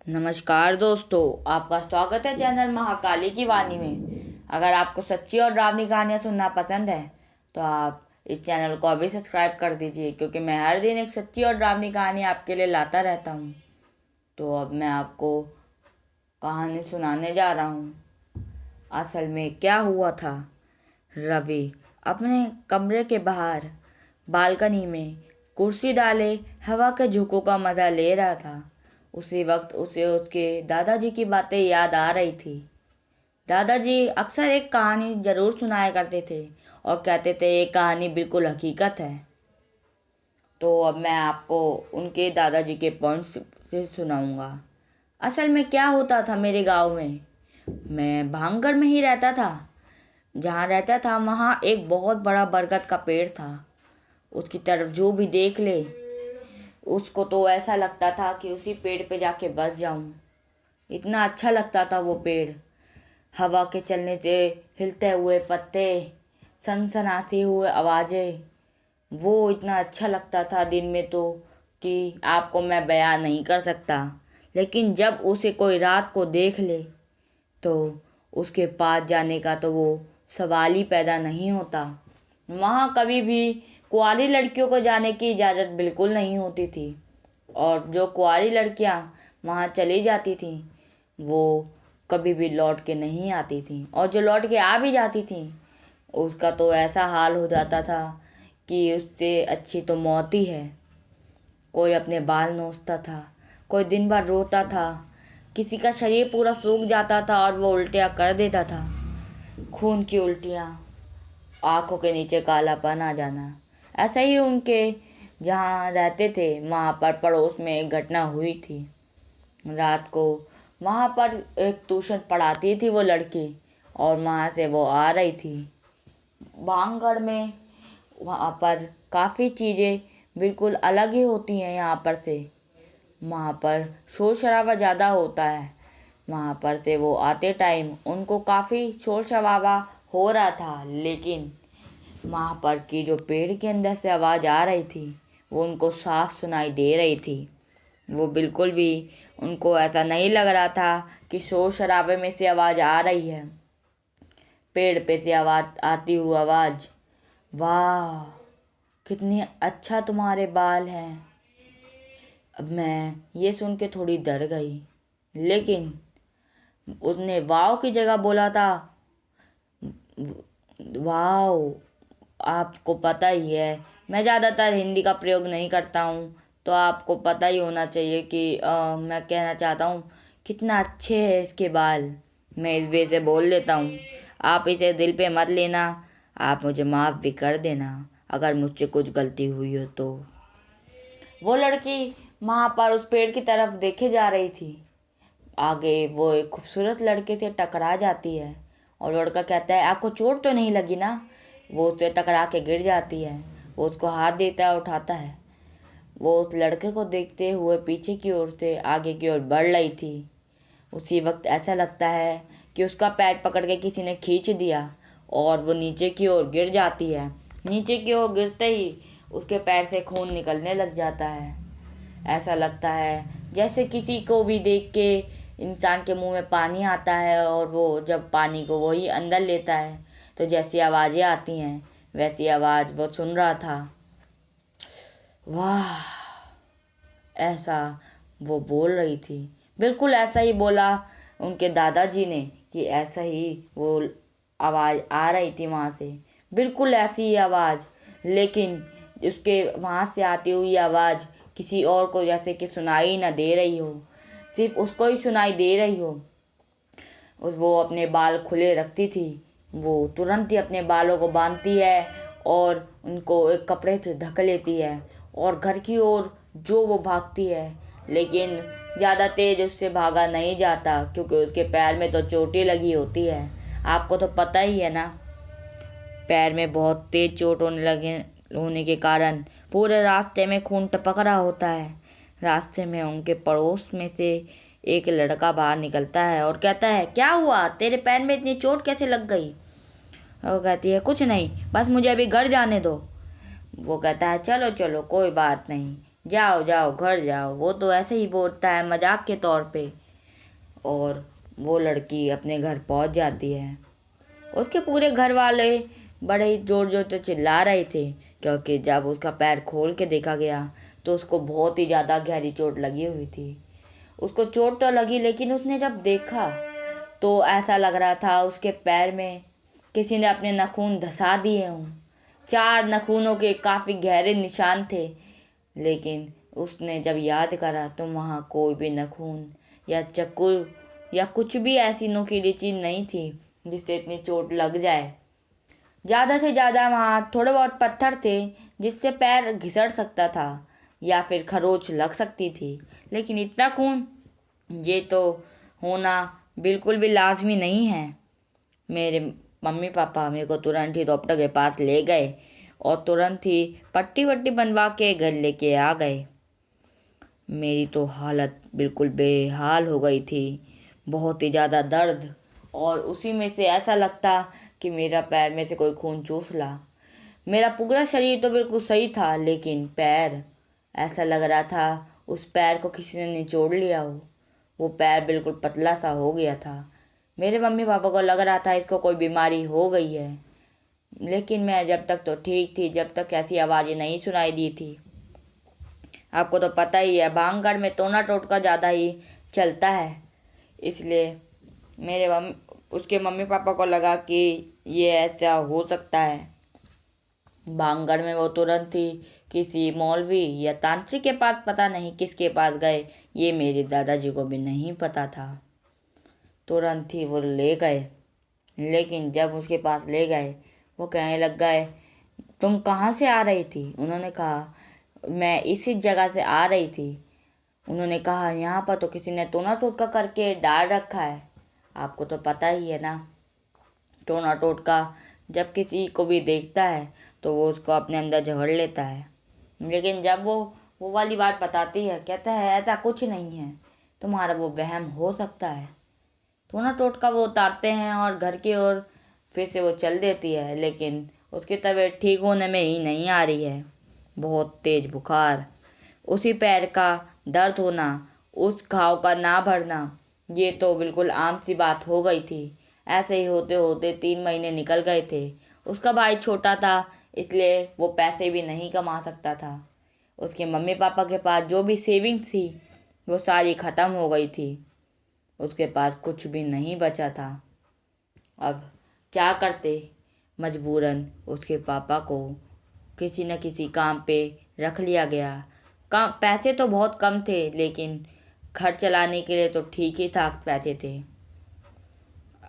नमस्कार दोस्तों, आपका स्वागत है चैनल महाकाली की वाणी में। अगर आपको सच्ची और डरावनी कहानियाँ सुनना पसंद है तो आप इस चैनल को अभी सब्सक्राइब कर दीजिए, क्योंकि मैं हर दिन एक सच्ची और डरावनी कहानी आपके लिए लाता रहता हूँ। तो अब मैं आपको कहानी सुनाने जा रहा हूँ। असल में क्या हुआ था, रवि अपने कमरे के बाहर बालकनी में कुर्सी डाले हवा के झोंकों का मजा ले रहा था। उसी वक्त उसे उसके दादाजी की बातें याद आ रही थी। दादाजी अक्सर एक कहानी जरूर सुनाया करते थे और कहते थे ये कहानी बिल्कुल हकीकत है। तो अब मैं आपको उनके दादाजी के पॉइंट से सुनाऊंगा। असल में क्या होता था, मेरे गांव में मैं भांगड़ में ही रहता था। जहाँ रहता था वहाँ एक बहुत बड़ा बरगद का पेड़ था। उसकी तरफ जो भी देख ले उसको तो ऐसा लगता था कि उसी पेड़ पे जाके बस जाऊं। इतना अच्छा लगता था वो पेड़। हवा के चलने से हिलते हुए पत्ते, सनसनाती हुए आवाज़ें, वो इतना अच्छा लगता था दिन में तो कि आपको मैं बयान नहीं कर सकता। लेकिन जब उसे कोई रात को देख ले तो उसके पास जाने का तो वो सवाल ही पैदा नहीं होता। वहाँ कभी भी कुंवारी लड़कियों को जाने की इजाज़त बिल्कुल नहीं होती थी, और जो कुंवारी लड़कियाँ वहाँ चली जाती थीं वो कभी भी लौट के नहीं आती थीं, और जो लौट के आ भी जाती थीं उसका तो ऐसा हाल हो जाता था कि उससे अच्छी तो मौत ही है। कोई अपने बाल नोचता था, कोई दिन भर रोता था, किसी का शरीर पूरा सूख जाता था और वो उल्टियाँ कर देता था। खून की उल्टियाँ, आंखों के नीचे कालापन आ जाना। ऐसा ही उनके जहाँ रहते थे वहाँ पर पड़ोस में एक घटना हुई थी। रात को वहाँ पर एक ट्यूशन पढ़ाती थी वो लड़की, और वहाँ से वो आ रही थी। भांगड़ में वहाँ पर काफ़ी चीज़ें बिल्कुल अलग ही होती हैं यहाँ पर से। वहाँ पर शोर शराबा ज़्यादा होता है। वहाँ पर से वो आते टाइम उनको काफ़ी शोर शराबा हो रहा था, लेकिन वहाँ पर की जो पेड़ के अंदर से आवाज़ आ रही थी वो उनको साफ सुनाई दे रही थी। वो बिल्कुल भी उनको ऐसा नहीं लग रहा था कि शोर शराबे में से आवाज़ आ रही है। पेड़ पे से आवाज़ आती हुई आवाज़, वाह कितनी अच्छा तुम्हारे बाल हैं। अब मैं ये सुन के थोड़ी डर गई, लेकिन उसने वाव की जगह बोला था, वाव। आपको पता ही है मैं ज़्यादातर हिंदी का प्रयोग नहीं करता हूँ, तो आपको पता ही होना चाहिए कि मैं कहना चाहता हूँ कितना अच्छे है इसके बाल। मैं इस वे से बोल देता हूँ, आप इसे दिल पे मत लेना, आप मुझे माफ़ भी कर देना अगर मुझसे कुछ गलती हुई हो तो। वो लड़की वहाँ पर उस पेड़ की तरफ देखे जा रही थी। आगे वो एक खूबसूरत लड़के से टकरा जाती है, और लड़का कहता है आपको चोट तो नहीं लगी ना। वो उससे टकरा के गिर जाती है। वो उसको हाथ देता है, उठाता है। वो उस लड़के को देखते हुए पीछे की ओर से आगे की ओर बढ़ रही थी। उसी वक्त ऐसा लगता है कि उसका पैर पकड़ के किसी ने खींच दिया और वो नीचे की ओर गिर जाती है। नीचे की ओर गिरते ही उसके पैर से खून निकलने लग जाता है। ऐसा लगता है जैसे किसी को भी देख के इंसान के मुंह में पानी आता है, और वो जब पानी को वही अंदर लेता है तो जैसी आवाज़ें आती हैं वैसी आवाज़ वो सुन रहा था। वाह, ऐसा वो बोल रही थी। बिल्कुल ऐसा ही बोला उनके दादाजी ने कि ऐसा ही वो आवाज़ आ रही थी वहाँ से, बिल्कुल ऐसी ही आवाज़। लेकिन उसके वहाँ से आती हुई आवाज़ किसी और को जैसे कि सुनाई ना दे रही हो, सिर्फ उसको ही सुनाई दे रही हो। वो अपने बाल खुले रखती थी। वो तुरंत ही अपने बालों को बांधती है और उनको एक कपड़े से ढक लेती है और घर की ओर जो वो भागती है। लेकिन ज़्यादा तेज उससे भागा नहीं जाता, क्योंकि उसके पैर में तो चोटें लगी होती है। आपको तो पता ही है ना, पैर में बहुत तेज चोट होने के कारण पूरे रास्ते में खून टपक रहा होता है। रास्ते में उनके पड़ोस में से एक लड़का बाहर निकलता है और कहता है, क्या हुआ, तेरे पैर में इतनी चोट कैसे लग गई। वो कहती है, कुछ नहीं, बस मुझे अभी घर जाने दो। वो कहता है, चलो चलो कोई बात नहीं, जाओ जाओ घर जाओ, वो तो ऐसे ही बोलता है मजाक के तौर पे। और वो लड़की अपने घर पहुंच जाती है। उसके पूरे घर वाले बड़े ही जोर जोर से चिल्ला रहे थे, क्योंकि जब उसका पैर खोल के देखा गया तो उसको बहुत ही ज़्यादा गहरी चोट लगी हुई थी। उसको चोट तो लगी, लेकिन उसने जब देखा तो ऐसा लग रहा था उसके पैर में किसी ने अपने नाखून धंसा दिए हों। 4 नाखूनों के काफ़ी गहरे निशान थे, लेकिन उसने जब याद करा तो वहाँ कोई भी नाखून या चाकू या कुछ भी ऐसी नुकीली चीज़ नहीं थी जिससे इतनी चोट लग जाए। ज़्यादा से ज़्यादा वहाँ थोड़े बहुत पत्थर थे जिससे पैर घिसड़ सकता था या फिर खरोच लग सकती थी, लेकिन इतना खून, ये तो होना बिल्कुल भी लाजमी नहीं है। मेरे मम्मी पापा मेरे को तुरंत ही डॉक्टर के पास ले गए और तुरंत ही पट्टी वट्टी बनवा के घर लेके आ गए। मेरी तो हालत बिल्कुल बेहाल हो गई थी, बहुत ही ज़्यादा दर्द, और उसी में से ऐसा लगता कि मेरा पैर में से कोई खून चूस ला। मेरा पूरा शरीर तो बिल्कुल सही था, लेकिन पैर, ऐसा लग रहा था उस पैर को किसी ने निचोड़ लिया हो। वो पैर बिल्कुल पतला सा हो गया था। मेरे मम्मी पापा को लग रहा था इसको कोई बीमारी हो गई है, लेकिन मैं जब तक तो ठीक थी, जब तक ऐसी आवाज़ें नहीं सुनाई दी थी। आपको तो पता ही है भांगड़ में टोना टोटका ज़्यादा ही चलता है, इसलिए मेरे उसके मम्मी पापा को लगा कि ये ऐसा हो सकता है। भांगड़ में वो तुरंत ही किसी मौलवी या तांत्रिक के पास, पता नहीं किसके पास गए, ये मेरे दादाजी को भी नहीं पता था। तुरंत ही वो ले गए, लेकिन जब उसके पास ले गए वो कहने लग गए, तुम कहाँ से आ रही थी? उन्होंने कहा, मैं इसी जगह से आ रही थी। उन्होंने कहा, यहाँ पर तो किसी ने टोना टोटका करके डाल रखा है। आपको तो पता ही है ना, टोना टोटका जब किसी को भी देखता है तो वो उसको अपने अंदर झगड़ लेता है, लेकिन जब वो वाली बात बताती है, कहता है ऐसा कुछ नहीं है, तुम्हारा वो वहम हो सकता है। टोना टोटका वो उतारते हैं और घर की ओर फिर से वो चल देती है, लेकिन उसकी तबीयत ठीक होने में ही नहीं आ रही है। बहुत तेज बुखार, उसी पैर का दर्द होना, उस घाव का ना भरना, ये तो बिल्कुल आम सी बात हो गई थी। ऐसे ही होते होते 3 महीने निकल गए थे। उसका भाई छोटा था, इसलिए वो पैसे भी नहीं कमा सकता था। उसके मम्मी पापा के पास जो भी सेविंग थी वो सारी ख़त्म हो गई थी। उसके पास कुछ भी नहीं बचा था। अब क्या करते? मजबूरन उसके पापा को किसी न किसी काम पे रख लिया गया। काम, पैसे तो बहुत कम थे, लेकिन घर चलाने के लिए तो ठीक ही ठाक पैसे थे।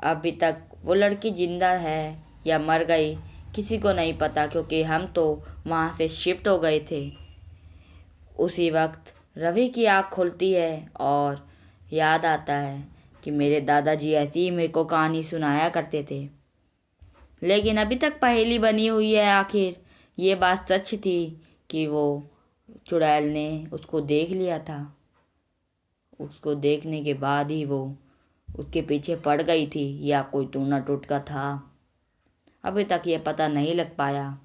अभी तक वो लड़की जिंदा है या मर गई किसी को नहीं पता, क्योंकि हम तो वहाँ से शिफ्ट हो गए थे। उसी वक्त रवि की आँख खुलती है और याद आता है कि मेरे दादाजी ऐसी ही मेरे को कहानी सुनाया करते थे। लेकिन अभी तक पहेली बनी हुई है, आखिर ये बात सच थी कि वो चुड़ैल ने उसको देख लिया था। उसको देखने के बाद ही वो उसके पीछे पड़ गई थी, या कोई टूना टोटका था, अभी तक ये पता नहीं लग पाया।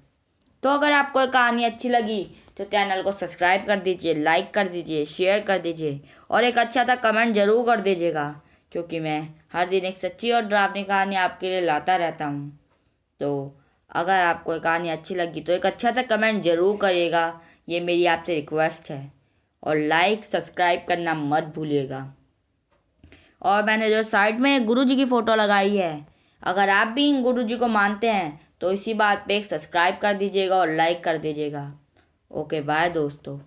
तो अगर आपको ये कहानी अच्छी लगी तो चैनल को सब्सक्राइब कर दीजिए, लाइक कर दीजिए, शेयर कर दीजिए और एक अच्छा सा कमेंट ज़रूर कर दीजिएगा, क्योंकि मैं हर दिन एक सच्ची और डरावनी कहानी आपके लिए लाता रहता हूँ। तो अगर आपको ये कहानी अच्छी लगी तो एक अच्छा सा कमेंट ज़रूर करिएगा, ये मेरी आपसे रिक्वेस्ट है। और लाइक सब्सक्राइब करना मत भूलिएगा। और मैंने जो साइड में गुरु जी की फ़ोटो लगाई है, अगर आप भी इन गुरु जी को मानते हैं तो इसी बात पे एक सब्सक्राइब कर दीजिएगा और लाइक कर दीजिएगा। ओके बाय दोस्तों।